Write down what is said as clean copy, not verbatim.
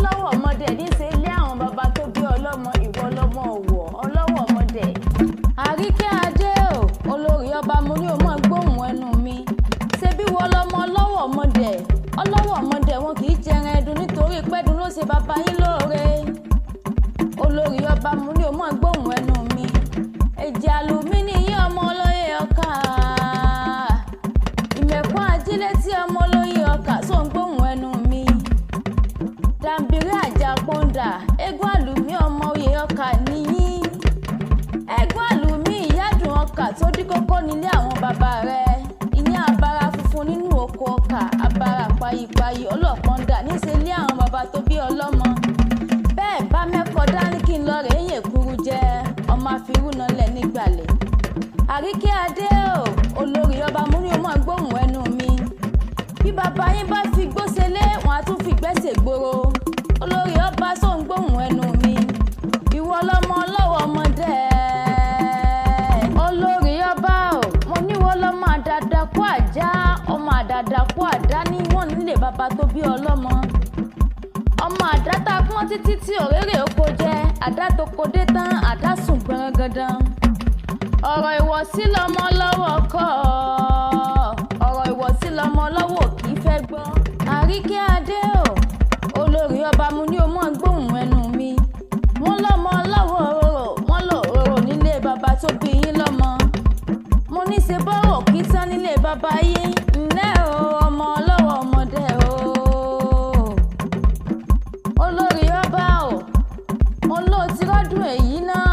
ọlọ́wọ̀ ọmọdé níṣẹ́ ilé àwọn bàbá tó bí ọlọ́mọ ìwọ ọlọ́mọ ọ̀wọ̀ ọlọ́wọ̀ ọmọdé. Àríkẹ́ Adé o olórí ọba mo ní o máa gbóhùn ẹnu mi ṣebí wọ́n lọ́mọ ọlọ́wọ̀ ọmọdé wọn kì í jẹran ẹdun nítorí pẹ́dun ló ṣe bàbá yín lóore. Olórí ọba mo ní o máa gbóhùn ẹnu mi èjì àlùmí nìyí ọmọ olóyè ọkà ìmẹ̀kún ajílẹ̀ tí ọmọ olóyè ọkà sóun gbóhùn ẹnu mi. Dàmbírí àjà pọ́ńdà eégún àlùmí ọmọ oyè ọkà nìyí. Eégún àlùmí ìyádùn ọkà tó dí kókó nílé àwọn bàbá rẹ̀ ìyẹn abara funfun nínú oko ọkà abara payipayi ọlọ́pọ̀ndà níṣẹ́ ilé àwọn bàbá tó bí ọlọ́mọ. Bẹ́ẹ̀ bá mẹ́kọ̀ọ́ dání kí n lọ rèé yè kúrú jẹ́ ọmọ àfirúnà lẹ̀ nígbàlẹ̀. Àríkẹ́ Adé o olórí ọba mú ní o máa gbóhùn ẹnu mi. Bí bàbá yín bá fi gbóṣelé wọn á tún fi gbẹ́sẹ̀ gbòòrò. Olórí ọba sóun gbóhùn ẹnu mi ìwọ ọlọ́mọ ọlọ́wọ̀ ọmọdé. Olórí ọba o mo níwọ lọ́mọ àdàdà kó àjá ọmọ àdàdà kó àdá ní wọ́n nílé bàbá tó bí ọlọ́mọ. Ọmọ àdá tá a pọ́n títí tí òréré oko jẹ́ àdá tó kodé tán àdá sùn gbẹrangandan. Ọ̀rọ̀ ìwọ̀sí lọmọ lọ́wọ́ kọ́ ọ̀rọ̀ ìwọ̀sí lọmọ lọ́wọ́ kì í fẹ́ gbọ́. Àríkẹ́ Adé o olórí ọba mo ní o máa gbóhùn ẹnu mi. Wọ́n lọ́mọ lọ́wọ́ òróró wọ́n lò òróró nílé bàbá tó bí yín lọ́mọ. Mo ní ṣe bọ́rọ̀ kí tán nílé bàbá yín ǹlẹ́ o ọmọ ọlọ́wọ́ ọmọdé o. Olórí ọba o mo ló ti rọ́dún èyí náà